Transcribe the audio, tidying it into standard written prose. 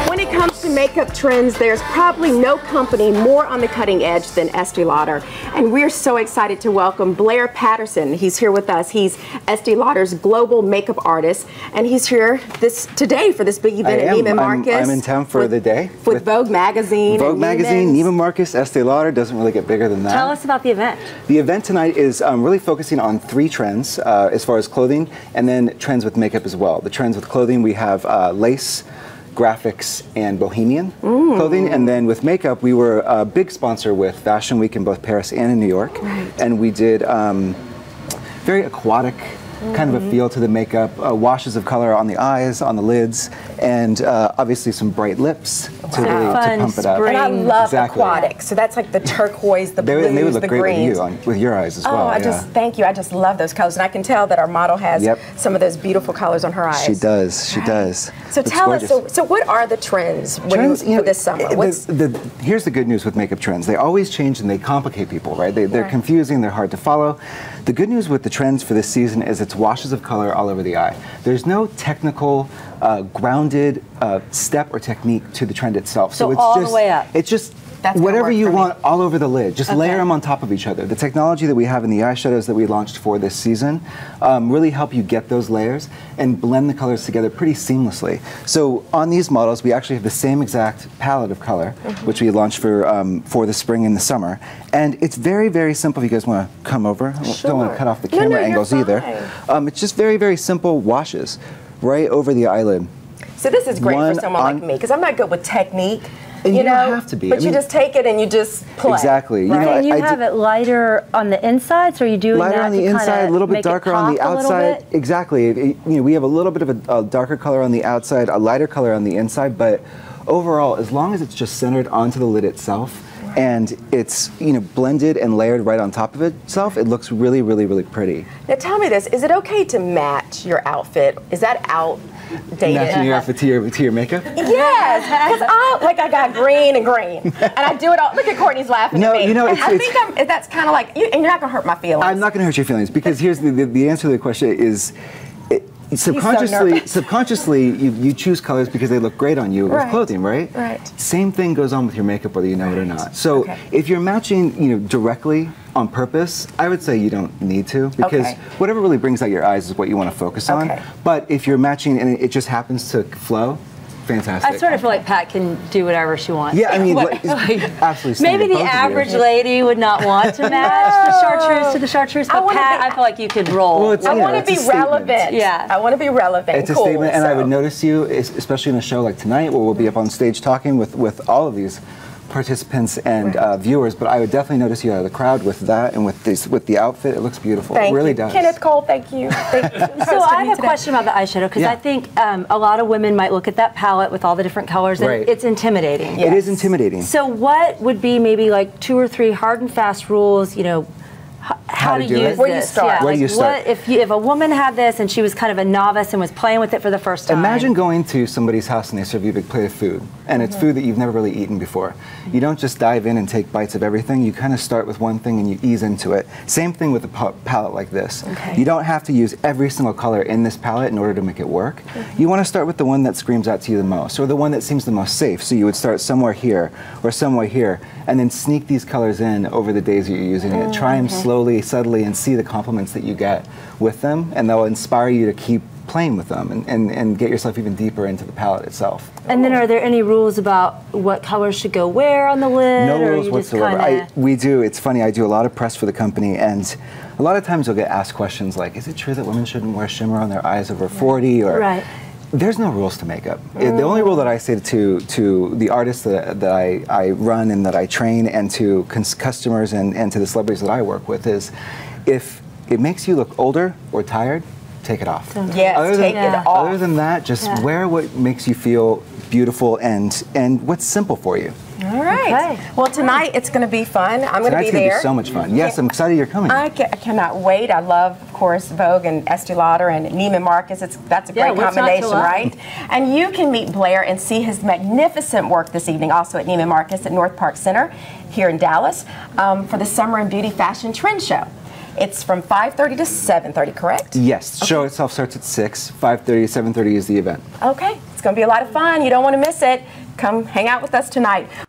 When it comes to makeup trends, there's probably no company more on the cutting edge than Estee Lauder. And we're so excited to welcome Blair Patterson. He's here with us. He's Estee Lauder's global makeup artist. And he's here today for this big event at Neiman Marcus. I'm in town for the day. With Vogue Magazine. Vogue Magazine, Neiman Marcus, Estee Lauder. Doesn't really get bigger than that. Tell us about the event. The event tonight is really focusing on 3 trends as far as clothing, and then trends with makeup as well. The trends with clothing, we have lace, graphics, and bohemian clothing, and then with makeup we were a big sponsor with Fashion Week in both Paris and in New York, and we did very aquatic kind of a feel to the makeup, washes of color on the eyes, on the lids, and obviously some bright lips to really to pump it up. And I love aquatic, so that's like the turquoise, the blues, and they would look the great greens. with your eyes as well. Thank you. I just love those colors, and I can tell that our model has some of those beautiful colors on her eyes. She does. She does. So tell us. So what are the trends for this summer? Here's the good news with makeup trends. They always change and they complicate people, right? They're confusing. They're hard to follow. The good news with the trends for this season is it's washes of color all over the eye. There's no technical, grounded step or technique to the trend itself. So it's all the way up. It's just whatever you want all over the lid. Just layer them on top of each other. The technology that we have in the eyeshadows that we launched for this season really help you get those layers and blend the colors together pretty seamlessly. So on these models, we actually have the same exact palette of color, which we launched for the spring and the summer. And it's very, very simple. If you guys want to come over, I don't want to cut off the camera angles either. It's just very, very simple washes right over the eyelid. So this is great for someone like me, because I'm not good with technique. And you don't have to be. But you just take it and you just play. Exactly. Right? You have it lighter on the inside, so are you doing lighter that on the inside, a little bit darker on the outside. Exactly. We have a little bit of a darker color on the outside, a lighter color on the inside, but overall, as long as it's just centered onto the lid itself, and it's blended and layered right on top of itself, it looks really, really, really pretty. Now tell me this: is it okay to match your outfit? Is that outdated? Matching your outfit to your makeup? Yes, because I got green and green, and I do it all. Look at Courtney's laughing at me. I think that's kind of like, and you're not gonna hurt my feelings. I'm not gonna hurt your feelings, because here's the answer to the question is. Subconsciously, you choose colors because they look great on you with clothing, right? Right. Same thing goes on with your makeup, whether you know it or not. So if you're matching, directly on purpose, I would say you don't need to, because whatever really brings out your eyes is what you want to focus on. But if you're matching and it just happens to flow, fantastic. I sort of feel like Pat can do whatever she wants. Yeah, I mean, absolutely. Maybe the average lady would not want to match the chartreuse to the chartreuse, but Pat, I feel like you could roll. Well, I want to be relevant. Yeah. I want to be relevant. It's a statement, and I would notice you, especially in a show like tonight, where we'll be up on stage talking with all of these participants and viewers, but I would definitely notice you out of the crowd with that and with the outfit. It looks beautiful. Thank it really you. does. Kenneth Cole, thank you. So I have a question about the eyeshadow, because I think a lot of women might look at that palette with all the different colors and it's intimidating. It is intimidating. So what would be maybe like 2 or 3 hard and fast rules, how to use this? Where do you start? Yeah, Where do you start? If a woman had this and she was kind of a novice and was playing with it for the first time. Imagine going to somebody's house and they serve you a big plate of food, and it's food that you've never really eaten before. You don't just dive in and take bites of everything. You kind of start with one thing and you ease into it. Same thing with a palette like this. You don't have to use every single color in this palette in order to make it work. You want to start with the one that screams out to you the most, or the one that seems the most safe. So you would start somewhere here or somewhere here, and then sneak these colors in over the days that you're using it. Try them slowly, subtly, and see the compliments that you get with them, and they'll inspire you to keep playing with them and get yourself even deeper into the palette itself. And then are there any rules about what colors should go where on the lid? No rules whatsoever. We do, it's funny, I do a lot of press for the company, and a lot of times you'll get asked questions like, is it true that women shouldn't wear shimmer on their eyes over 40? Or there's no rules to makeup. The only rule that I say to the artists that I run and that I train, and to customers and to the celebrities that I work with, is if it makes you look older or tired, take it off. Yes, take it off. Other than that, just wear what makes you feel beautiful and what's simple for you. All right. Okay. Well, tonight it's going to be fun. I'm going to be there. Tonight's going to be so much fun. Yes, I'm excited you're coming. I cannot wait. I love, of course, Vogue and Estee Lauder and Neiman Marcus. That's a great combination, right? And you can meet Blair and see his magnificent work this evening, also at Neiman Marcus at North Park Center here in Dallas, for the Summer and Beauty Fashion Trend Show. It's from 5:30 to 7:30, correct? Yes, the show itself starts at 6, 5:30 to 7:30 is the event. Okay, it's going to be a lot of fun. You don't want to miss it. Come hang out with us tonight.